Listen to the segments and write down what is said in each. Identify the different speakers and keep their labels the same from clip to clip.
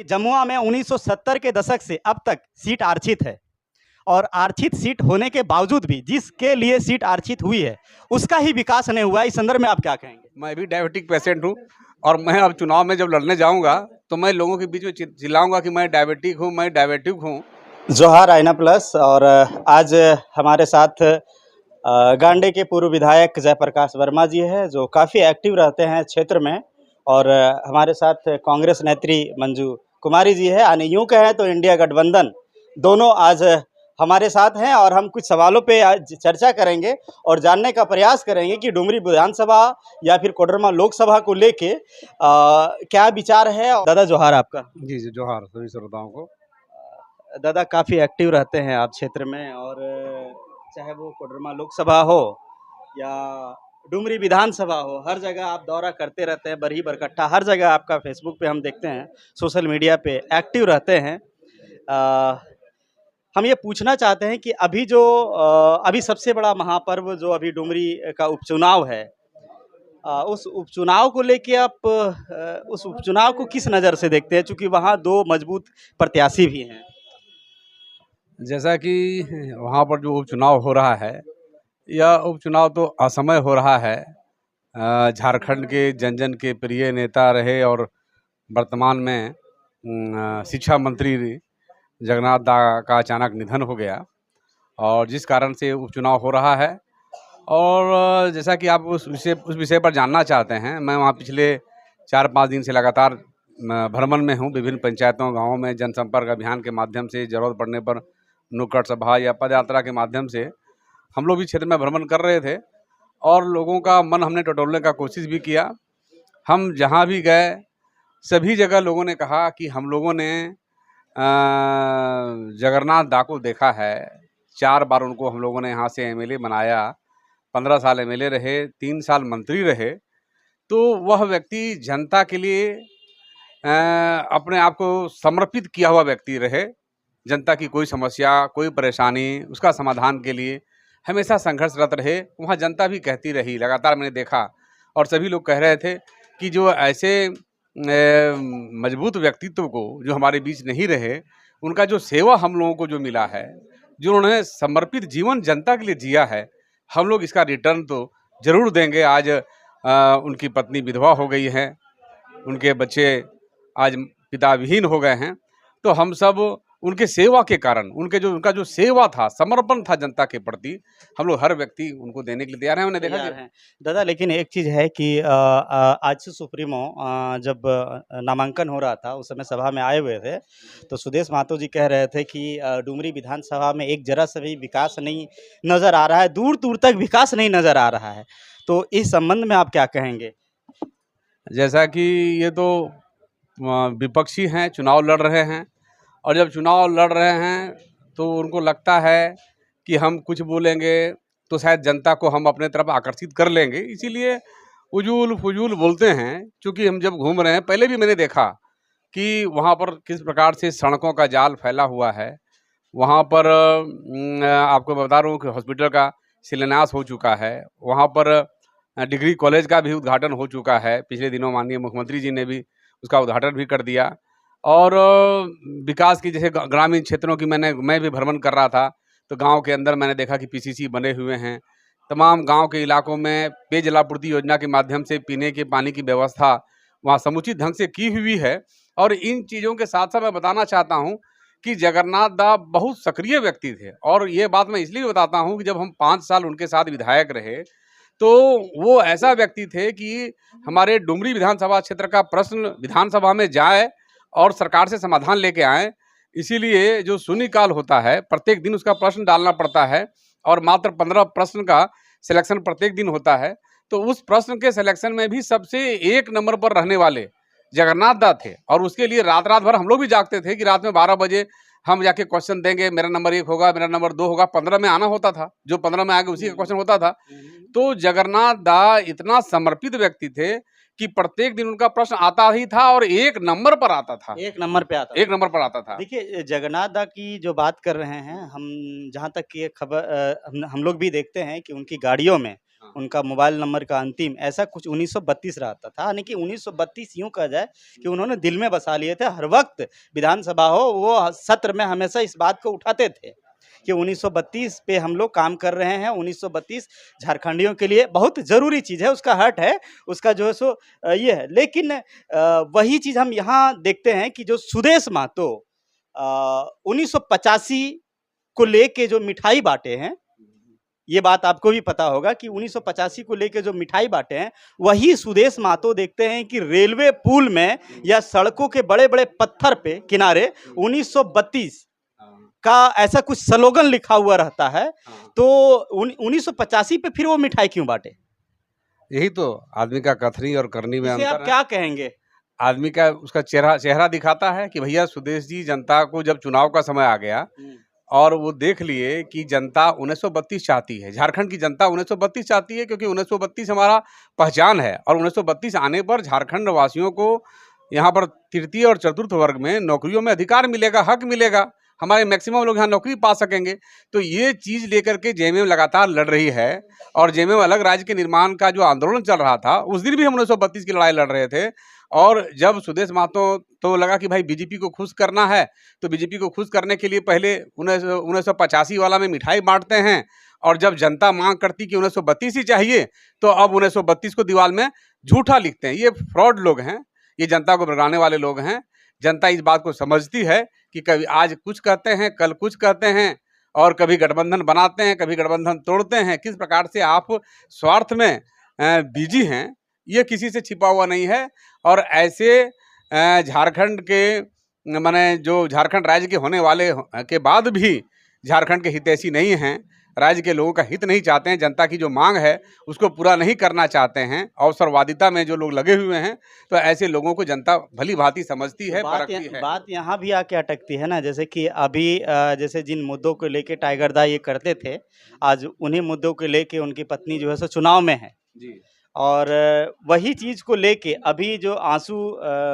Speaker 1: जमुआ में 1970 के दशक से अब तक सीट आरक्षित है और आरक्षित सीट होने के बावजूद भी जिसके लिए सीट आरक्षित हुई है उसका ही विकास नहीं हुआ है। इस संदर्भ में आप क्या कहेंगे?
Speaker 2: मैं भी डायबिटिक पेशेंट हूँ और मैं अब चुनाव में जब लड़ने जाऊंगा तो मैं लोगों के बीच में चिल्लाऊंगा कि मैं डायबिटिक हूँ, मैं डायबिटिक हूँ।
Speaker 1: जोहार आईना प्लस। और आज हमारे साथ गांडे के पूर्व विधायक जयप्रकाश वर्मा जी है जो काफ़ी एक्टिव रहते हैं क्षेत्र में, और हमारे साथ कांग्रेस नेत्री मंजू कुमारी जी है, यानी यूँ कहें तो इंडिया गठबंधन दोनों आज हमारे साथ हैं। और हम कुछ सवालों पे आज चर्चा करेंगे और जानने का प्रयास करेंगे कि डुमरी विधानसभा या फिर कोडरमा लोकसभा को लेके क्या विचार है। दादा जोहार आपका।
Speaker 2: जी जी, जोहार सभी श्रोताओं को।
Speaker 1: दादा काफ़ी एक्टिव रहते हैं आप क्षेत्र में, और चाहे वो कोडरमा लोकसभा हो या डुमरी विधानसभा हो, हर जगह आप दौरा करते रहते हैं, बरही बरकट्ठा हर जगह आपका फेसबुक पे हम देखते हैं, सोशल मीडिया पे एक्टिव रहते हैं। हम ये पूछना चाहते हैं कि अभी सबसे बड़ा महापर्व जो अभी डुमरी का उपचुनाव है, उस उपचुनाव को लेके आप उस उपचुनाव को किस नज़र से देखते हैं, चूँकि वहाँ दो मजबूत प्रत्याशी भी हैं?
Speaker 2: जैसा कि वहाँ पर जो उपचुनाव हो रहा है, यह उपचुनाव तो असमय हो रहा है। झारखंड के जन जन के प्रिय नेता रहे और वर्तमान में शिक्षा मंत्री जगन्नाथ दा का अचानक निधन हो गया, और जिस कारण से उपचुनाव हो रहा है। और जैसा कि आप उस विषय पर जानना चाहते हैं, मैं वहाँ पिछले 4-5 दिन से लगातार भ्रमण में हूँ। विभिन्न पंचायतों, गाँवों में जनसंपर्क अभियान के माध्यम से, ज़रूरत पड़ने पर नुक्कड़ सभा या पद यात्रा के माध्यम से हम लोग भी क्षेत्र में भ्रमण कर रहे थे और लोगों का मन हमने टटोलने का कोशिश भी किया। हम जहाँ भी गए सभी जगह लोगों ने कहा कि हम लोगों ने जगन्नाथ दा को देखा है। 4 बार उनको हम लोगों ने यहाँ से एमएलए बनाया, 15 साल एमएलए रहे, 3 साल मंत्री रहे। तो वह व्यक्ति जनता के लिए अपने आप को समर्पित किया हुआ व्यक्ति रहे। जनता की कोई समस्या, कोई परेशानी, उसका समाधान के लिए हमेशा संघर्षरत रहे। वहाँ जनता भी कहती रही, लगातार मैंने देखा, और सभी लोग कह रहे थे कि जो ऐसे मजबूत व्यक्तित्व को जो हमारे बीच नहीं रहे, उनका जो सेवा हम लोगों को जो मिला है, जो उन्होंने समर्पित जीवन जनता के लिए जिया है, हम लोग इसका रिटर्न तो ज़रूर देंगे। आज उनकी पत्नी विधवा हो गई है, उनके बच्चे आज पिता विहीन हो गए हैं। तो हम सब उनके सेवा के कारण, उनका जो सेवा था, समर्पण था जनता के प्रति, हम लोग हर व्यक्ति उनको देने के लिए तैयार हैं। मैंने देखा
Speaker 1: है दादा, लेकिन एक चीज़ है कि आज से सुप्रीमो जब नामांकन हो रहा था उस समय सभा में आए हुए थे, तो सुदेश महतो जी कह रहे थे कि डुमरी विधानसभा में एक जरा सा भी विकास नहीं नज़र आ रहा है, दूर दूर तक विकास नहीं नज़र आ रहा है। तो इस संबंध में आप क्या कहेंगे?
Speaker 2: जैसा कि ये तो विपक्षी हैं, चुनाव लड़ रहे हैं, और जब चुनाव लड़ रहे हैं तो उनको लगता है कि हम कुछ बोलेंगे तो शायद जनता को हम अपने तरफ आकर्षित कर लेंगे, इसीलिए उजूल फजूल बोलते हैं। क्योंकि हम जब घूम रहे हैं, पहले भी मैंने देखा कि वहाँ पर किस प्रकार से सड़कों का जाल फैला हुआ है। वहाँ पर आपको बता रहा हूँ कि हॉस्पिटल का शिलान्यास हो चुका है, वहाँ पर डिग्री कॉलेज का भी उद्घाटन हो चुका है। पिछले दिनों माननीय मुख्यमंत्री जी ने भी उसका उद्घाटन भी कर दिया। और विकास की, जैसे ग्रामीण क्षेत्रों की मैं भी भ्रमण कर रहा था, तो गांव के अंदर मैंने देखा कि पीसीसी बने हुए हैं। तमाम गांव के इलाकों में पेयजलापूर्ति योजना के माध्यम से पीने के पानी की व्यवस्था वहां समुचित ढंग से की हुई है। और इन चीज़ों के साथ साथ मैं बताना चाहता हूं कि जगन्नाथ दा बहुत सक्रिय व्यक्ति थे, और ये बात मैं इसलिए बताता हूं कि जब हम 5 साल उनके साथ विधायक रहे, तो वो ऐसा व्यक्ति थे कि हमारे डुमरी विधानसभा क्षेत्र का प्रश्न विधानसभा में जाए और सरकार से समाधान लेके आए। इसीलिए जो शून्यकाल होता है, प्रत्येक दिन उसका प्रश्न डालना पड़ता है, और मात्र 15 प्रश्न का सिलेक्शन प्रत्येक दिन होता है। तो उस प्रश्न के सिलेक्शन में भी सबसे 1 नंबर पर रहने वाले जगन्नाथ दा थे, और उसके लिए रात रात भर हम लोग भी जागते थे कि रात में 12 बजे हम जाके क्वेश्चन देंगे, मेरा नंबर 1 होगा, मेरा नंबर 2 होगा। 15 में आना होता था, जो 15 में आगे उसी का क्वेश्चन होता था। तो जगन्नाथ दा इतना समर्पित व्यक्ति थे कि प्रत्येक दिन उनका प्रश्न आता ही था, और 1 नंबर पर आता था,
Speaker 1: 1 नंबर पे आता
Speaker 2: 1 नंबर पर आता था।
Speaker 1: देखिए, जगन्नाथ दा की जो बात कर रहे हैं हम, जहाँ तक ये खबर हम लोग भी देखते हैं कि उनकी गाड़ियों में उनका मोबाइल नंबर का अंतिम ऐसा कुछ 1932 रहता था, यानी कि 1932 यूँ कहा जाए कि उन्होंने दिल में बसा लिए थे। हर वक़्त विधानसभा हो, वो सत्र में हमेशा इस बात को उठाते थे कि 1932 पे हम लोग काम कर रहे हैं। 1932 झारखंडियों के लिए बहुत ज़रूरी चीज़ है, उसका हर्ट है, उसका जो है सो ये है। लेकिन वही चीज़ हम यहाँ देखते हैं कि जो सुदेश महतो 1985 को लेके जो मिठाई बाँटे हैं, ये बात आपको भी पता होगा कि 1985 को लेके जो मिठाई बाँटे हैं, वही सुदेश महतो देखते हैं कि रेलवे पुल में या सड़कों के बड़े-बड़े पत्थर पे किनारे 1932 का ऐसा कुछ स्लोगन लिखा हुआ रहता है। तो 1985 पे फिर वो मिठाई क्यों बाँटे?
Speaker 2: यही तो आदमी का कथनी और करनी में
Speaker 1: इसे
Speaker 2: अंतर
Speaker 1: आप
Speaker 2: है।
Speaker 1: क्या कहेंगे?
Speaker 2: आदमी का उसका चेहरा दिखाता है कि भैया सुदेश जी, जनता को जब चुनाव का समय आ गया और वो देख लिए कि जनता 1932 चाहती है, झारखंड की जनता 1932 चाहती है, क्योंकि 1932 हमारा पहचान है और 1932 आने पर झारखंड वासियों को यहाँ पर तृतीय और चतुर्थ वर्ग में नौकरियों में अधिकार मिलेगा, हक मिलेगा, हमारे मैक्सिमम लोग यहाँ नौकरी पा सकेंगे। तो ये चीज़ लेकर के जेएमएम लगातार लड़ रही है और जेएमएम अलग राज्य के निर्माण का जो आंदोलन चल रहा था, उस दिन भी हम 1932 की लड़ाई लड़ रहे थे। और जब सुदेश महतो तो लगा कि भाई बीजेपी को खुश करना है, तो बीजेपी को खुश करने के लिए पहले 1985 वाला में मिठाई बांटते हैं, और जब जनता मांग करती कि 1932 ही चाहिए, तो अब 1932 को दीवार में झूठा लिखते हैं। ये फ्रॉड लोग हैं, ये जनता को भड़काने वाले लोग हैं। जनता इस बात को समझती है कि कभी आज कुछ कहते हैं, कल कुछ कहते हैं, और कभी गठबंधन बनाते हैं, कभी गठबंधन तोड़ते हैं। किस प्रकार से आप स्वार्थ में बिजी हैं, ये किसी से छिपा हुआ नहीं है। और ऐसे झारखंड के माने जो झारखंड राज्य के होने वाले के बाद भी झारखंड के हितैषी नहीं हैं, राज्य के लोगों का हित नहीं चाहते हैं, जनता की जो मांग है उसको पूरा नहीं करना चाहते हैं, अवसरवादिता में जो लोग लगे हुए हैं, तो ऐसे लोगों को जनता भली भांति समझती है, परखती है।
Speaker 1: बात यहाँ भी आके अटकती है ना, जैसे कि अभी जैसे जिन मुद्दों को लेके टाइगर दा ये करते थे, आज उन्हीं मुद्दों को लेके उनकी पत्नी जो है सो चुनाव में है।
Speaker 2: जी।
Speaker 1: और वही चीज़ को लेके अभी जो आंसू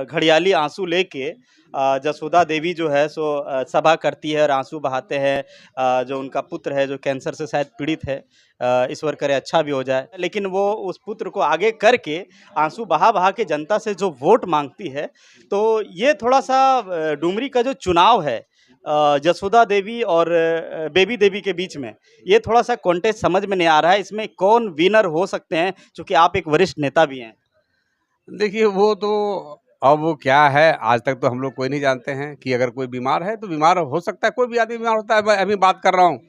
Speaker 1: घड़ियाली आंसू लेके जसोदा देवी जो है सो सभा करती है और आंसू बहाते हैं। जो उनका पुत्र है जो कैंसर से शायद पीड़ित है, ईश्वर करे अच्छा भी हो जाए, लेकिन वो उस पुत्र को आगे करके आंसू बहा के जनता से जो वोट मांगती है, तो ये थोड़ा सा डुमरी का जो चुनाव है जसोदा देवी और बेबी देवी के बीच में, ये थोड़ा सा कॉन्टेस्ट समझ में नहीं आ रहा है। इसमें कौन विनर हो सकते हैं, चूंकि आप एक वरिष्ठ नेता भी हैं?
Speaker 2: देखिए, वो तो अब वो क्या है, आज तक तो हम लोग कोई नहीं जानते हैं कि अगर कोई बीमार है तो बीमार हो सकता है, कोई भी आदमी बीमार होता है। मैं अभी बात कर रहा हूँ,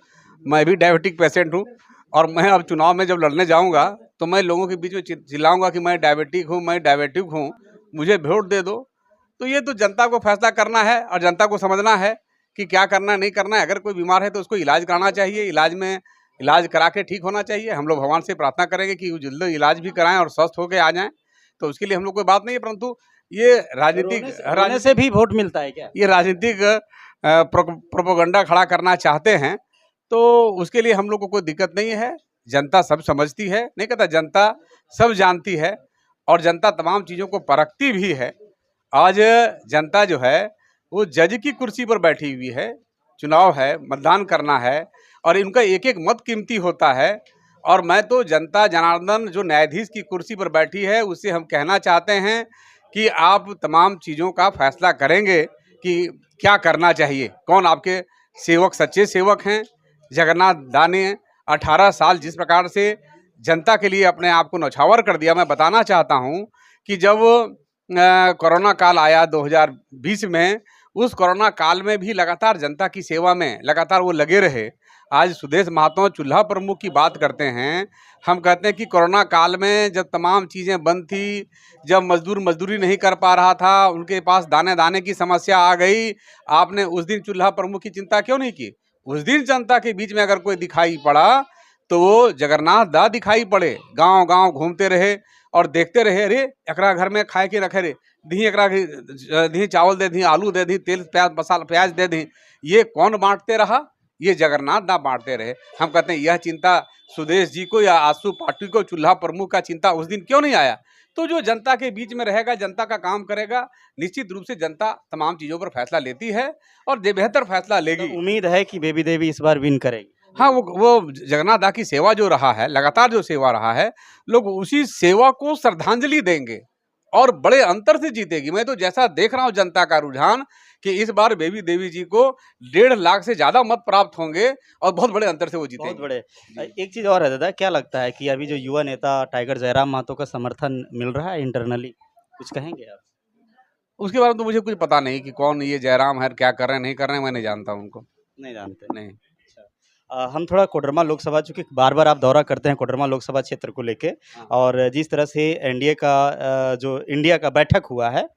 Speaker 2: मैं भी डायबिटिक पेशेंट हूँ, और मैं अब चुनाव में जब लड़ने जाऊँगा तो मैं लोगों के बीच में चिल्लाऊंगा कि मैं डायबिटिक हूँ, मैं डायबिटिक हूँ, मुझे वोट दे दो। तो ये तो जनता को फैसला करना है और जनता को समझना है कि क्या करना नहीं करना है। अगर कोई बीमार है तो उसको इलाज कराना चाहिए, इलाज करा के ठीक होना चाहिए। हम लोग भगवान से प्रार्थना करेंगे कि वो जल्द इलाज भी कराएं और स्वस्थ होकर आ जाएं, तो उसके लिए हम लोग कोई बात नहीं है। परंतु ये
Speaker 1: रोने से भी वोट मिलता है क्या?
Speaker 2: ये राजनीतिक प्रोपेगेंडा खड़ा करना चाहते हैं, तो उसके लिए हम लोग को कोई दिक्कत नहीं है। जनता सब समझती है, नहीं कहता, जनता सब जानती है और जनता तमाम चीज़ों को परखती भी है। आज जनता जो है वो जज की कुर्सी पर बैठी हुई है, चुनाव है, मतदान करना है, और इनका एक एक मत कीमती होता है। और मैं तो जनता जनार्दन जो न्यायाधीश की कुर्सी पर बैठी है, उससे हम कहना चाहते हैं कि आप तमाम चीज़ों का फैसला करेंगे कि क्या करना चाहिए, कौन आपके सेवक सच्चे सेवक हैं। जगन्नाथ दा ने 18 साल जिस प्रकार से जनता के लिए अपने आप को न्यौछावर कर दिया, मैं बताना चाहता हूं कि जब कोरोना काल आया 2020 में, उस कोरोना काल में भी लगातार जनता की सेवा में लगातार वो लगे रहे। आज सुदेश महतो चूल्हा प्रमुख की बात करते हैं, हम कहते हैं कि कोरोना काल में जब तमाम चीज़ें बंद थी, जब मजदूर मजदूरी नहीं कर पा रहा था, उनके पास दाने दाने की समस्या आ गई, आपने उस दिन चूल्हा प्रमुख की चिंता क्यों नहीं की? उस दिन जनता के बीच में अगर कोई दिखाई पड़ा तो वो जगन्नाथ दा दिखाई पड़े, गांव गांव घूमते रहे और देखते रहे, अरे एकरा घर में खाए के रखे रे, दी एकरा दी चावल दे दी, आलू दे दी, तेल प्याज मसाला प्याज दे दी, ये कौन बांटते रहा? ये जगन्नाथ दा बांटते रहे। हम कहते हैं यह चिंता सुदेश जी को या आसू पार्टी को, चूल्हा प्रमुख का चिंता उस दिन क्यों नहीं आया? तो जो जनता के बीच में रहेगा, जनता का काम करेगा, निश्चित रूप से जनता तमाम चीज़ों पर फैसला लेती है और बेहतर फैसला लेगी।
Speaker 1: तो उम्मीद है कि बेबी देवी इस बार विन करेगी।
Speaker 2: हाँ, वो जगन्नाथ की सेवा जो रहा है, लगातार जो सेवा रहा है, लोग उसी सेवा को श्रद्धांजलि देंगे और बड़े अंतर से जीतेगी। मैं तो जैसा देख रहा हूँ जनता का रुझान कि इस बार बेबी देवी जी को 1.5 लाख से ज़्यादा मत प्राप्त होंगे और बहुत बड़े अंतर से वो
Speaker 1: बहुत
Speaker 2: जीतेंगे।
Speaker 1: बड़े। एक चीज़ और है दादा, क्या लगता है कि अभी जो युवा नेता टाइगर जयराम महतो का समर्थन मिल रहा है इंटरनली? कुछ कहेंगे आप?
Speaker 2: उसके बारे में तो मुझे कुछ पता नहीं कि कौन ये जयराम है, क्या कर रहे हैं, नहीं कर रहे हैं, मैं नहीं जानता उनको।
Speaker 1: नहीं जानते।
Speaker 2: नहीं।
Speaker 1: अच्छा। हम थोड़ा कोडरमा लोकसभा, चूँकि बार-बार आप दौरा करते हैं कोडरमा लोकसभा क्षेत्र को लेके,
Speaker 2: हाँ।
Speaker 1: और जिस तरह से एनडीए का जो इंडिया का बैठक हुआ है,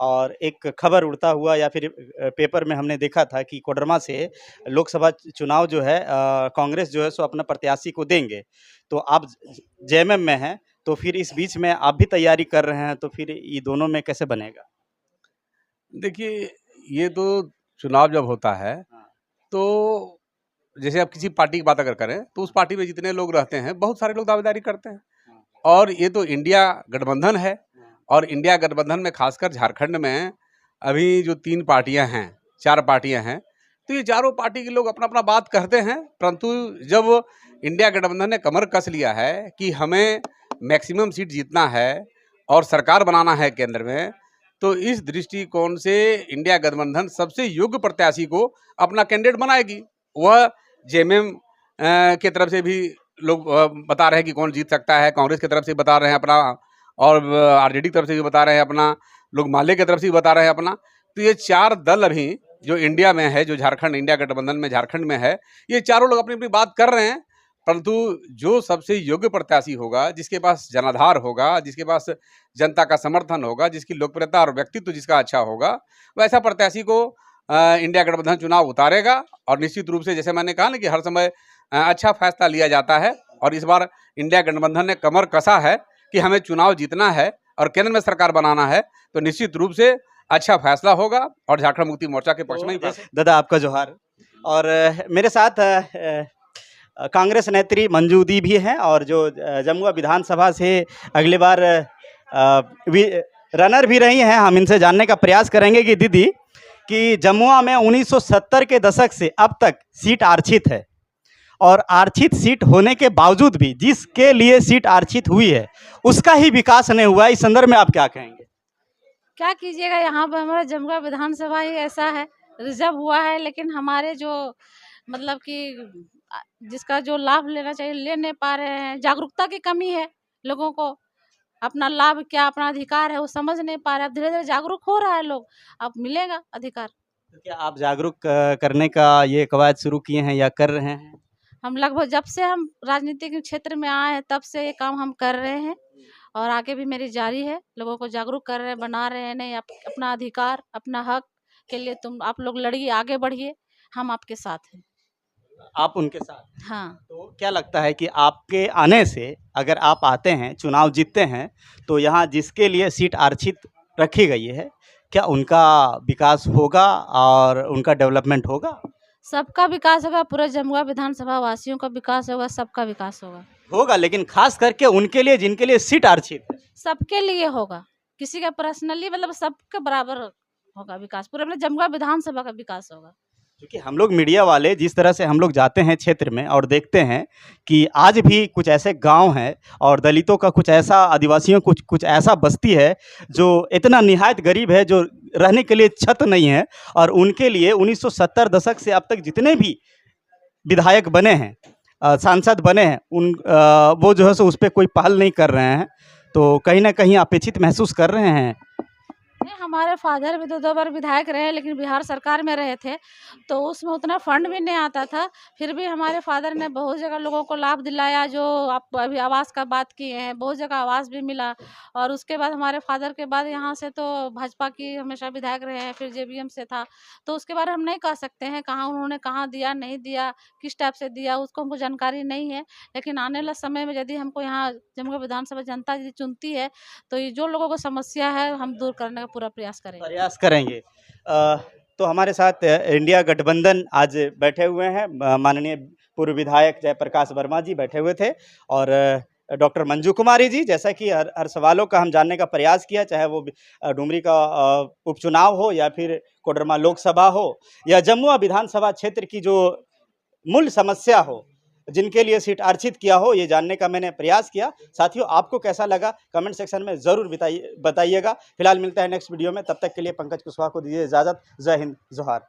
Speaker 1: और एक खबर उड़ता हुआ या फिर पेपर में हमने देखा था कि कोडरमा से लोकसभा चुनाव जो है कांग्रेस जो है सो अपना प्रत्याशी को देंगे। तो आप जेएमएम में हैं, तो फिर इस बीच में आप भी तैयारी कर रहे हैं, तो फिर ये दोनों में कैसे बनेगा?
Speaker 2: देखिए, ये तो चुनाव जब होता है,
Speaker 1: हाँ।
Speaker 2: तो जैसे आप किसी पार्टी की बात अगर करें, तो उस पार्टी में जितने लोग रहते हैं, बहुत सारे लोग दावेदारी करते हैं।
Speaker 1: हाँ।
Speaker 2: और ये तो इंडिया गठबंधन है,
Speaker 1: हाँ।
Speaker 2: और इंडिया गठबंधन में खासकर झारखंड में अभी जो 3 पार्टियां हैं, 4 पार्टियां हैं, तो ये चारों पार्टी के लोग अपना-अपना बात कहते हैं, परंतु जब इंडिया गठबंधन ने कमर कस लिया है कि हमें मैक्सिमम सीट जीतना है और सरकार बनाना है केंद्र में, तो इस दृष्टिकोण से इंडिया गठबंधन सबसे योग्य प्रत्याशी को अपना कैंडिडेट बनाएगी। वह जेएमएम की तरफ से भी लोग बता रहे हैं कि कौन जीत सकता है, कांग्रेस की तरफ से बता रहे हैं अपना, और आरजेडी की तरफ से भी बता रहे हैं अपना, लोग माले की तरफ से भी बता रहे हैं अपना। तो ये 4 दल अभी जो इंडिया में है, जो झारखंड इंडिया गठबंधन में झारखंड में है, ये चारों लोग अपनी-अपनी बात कर रहे हैं, परंतु जो सबसे योग्य प्रत्याशी होगा, जिसके पास जनाधार होगा, जिसके पास जनता का समर्थन होगा, जिसकी लोकप्रियता और व्यक्तित्व जिसका अच्छा होगा, वैसा प्रत्याशी को इंडिया गठबंधन चुनाव उतारेगा। और निश्चित रूप से जैसे मैंने कहा ना कि हर समय अच्छा फैसला लिया जाता है, और इस बार इंडिया गठबंधन ने कमर कसा है कि हमें चुनाव जीतना है और केंद्र में सरकार बनाना है, तो निश्चित रूप से अच्छा फैसला होगा और झारखंड मुक्ति मोर्चा के पक्ष में ही फैसला।
Speaker 1: दादा आपका जोहार। और मेरे साथ कांग्रेस नेत्री मंजूदी भी हैं, और जो जमुआ विधानसभा से अगली बार रनर भी रही हैं। हम इनसे जानने का प्रयास करेंगे कि दीदी, कि जमुआ में 1970 के दशक से अब तक सीट आरक्षित है, और आरक्षित सीट होने के बावजूद भी जिसके लिए सीट आरक्षित हुई है उसका ही विकास नहीं हुआ। इस संदर्भ में आप क्या कहेंगे?
Speaker 3: क्या कीजिएगा, यहाँ पर हमारा जमुआ विधानसभा ही ऐसा है, रिजर्व हुआ है, लेकिन हमारे जो मतलब कि जिसका जो लाभ लेना चाहिए ले नहीं पा रहे हैं। जागरूकता की कमी है, लोगों को अपना लाभ क्या, अपना अधिकार है वो समझ नहीं पा रहे। अब धीरे धीरे जागरूक हो रहा है लोग, अब मिलेगा अधिकार।
Speaker 1: तो क्या आप जागरूक करने का ये कवायद शुरू किए हैं या कर रहे हैं?
Speaker 3: हम लगभग जब से हम राजनीतिक क्षेत्र में आए हैं तब से ये काम हम कर रहे हैं, और आगे भी मेरी जारी है। लोगों को जागरूक कर रहे हैं, बना रहे हैं। नहीं, अपना अधिकार, अपना हक के लिए तुम आप लोग लड़िए, आगे बढ़िए, हम आपके साथ हैं।
Speaker 1: आप उनके साथ?
Speaker 3: हाँ।
Speaker 1: तो क्या लगता है कि आपके आने से, अगर आप आते हैं, चुनाव जीतते हैं, तो यहाँ जिसके लिए सीट आरक्षित रखी गई है, क्या उनका विकास होगा और उनका डेवलपमेंट होगा?
Speaker 3: सबका विकास होगा, पूरे जमुआ विधानसभा वासियों का विकास होगा, सबका विकास होगा।
Speaker 1: होगा, लेकिन खास करके उनके लिए जिनके लिए सीट आरक्षित है।
Speaker 3: सबके लिए होगा, किसी का पर्सनली मतलब सबके बराबर होगा विकास, पूरे अपने जमुआ विधानसभा का विकास होगा।
Speaker 1: क्योंकि हम लोग मीडिया वाले जिस तरह से हम लोग जाते हैं क्षेत्र में और देखते हैं कि आज भी कुछ ऐसे गांव हैं और दलितों का कुछ ऐसा, आदिवासियों कुछ ऐसा बस्ती है जो इतना निहायत गरीब है, जो रहने के लिए छत नहीं है, और उनके लिए 1970 दशक से अब तक जितने भी विधायक बने हैं, सांसद बने हैं, वो जो है सो उस पर कोई पहल नहीं कर रहे हैं। तो कहीं ना कहीं अपेक्षित महसूस कर रहे हैं।
Speaker 3: नहीं, हमारे फादर भी 2 बार विधायक रहे, लेकिन बिहार सरकार में रहे थे, तो उसमें उतना फंड भी नहीं आता था। फिर भी हमारे फादर ने बहुत जगह लोगों को लाभ दिलाया। जो आप अभी आवास का बात किए हैं, बहुत जगह आवास भी मिला। और उसके बाद हमारे फादर के बाद यहाँ से तो भाजपा की हमेशा विधायक रहे हैं, फिर जेवीएम से था। तो उसके बारे हम नहीं कह सकते हैं कहाँ उन्होंने कहाँ दिया, नहीं दिया, किस टाइप से दिया, उसको हमको जानकारी नहीं है। लेकिन आने वाले समय में यदि हमको यहाँ जमुआ विधानसभा जनता यदि चुनती है, तो ये जो लोगों को समस्या है हम दूर करने का पूरा प्रयास करेंगे।
Speaker 1: तो हमारे साथ इंडिया गठबंधन आज बैठे हुए हैं। माननीय पूर्व विधायक जयप्रकाश वर्मा जी बैठे हुए थे, और डॉक्टर मंजू कुमारी जी। जैसा कि हर सवालों का हम जानने का प्रयास किया, चाहे वो डुमरी का उपचुनाव हो, या फिर कोडरमा लोकसभा हो, या जमुआ विधानसभा क्षेत्र की जो मूल समस्या हो, जिनके लिए सीट आरक्षित किया हो, ये जानने का मैंने प्रयास किया। साथियों, आपको कैसा लगा कमेंट सेक्शन में ज़रूर बताइएगा। फिलहाल मिलते हैं नेक्स्ट वीडियो में, तब तक के लिए पंकज कुशवाहा को दीजिए इजाज़त। जय हिंद, जोहार।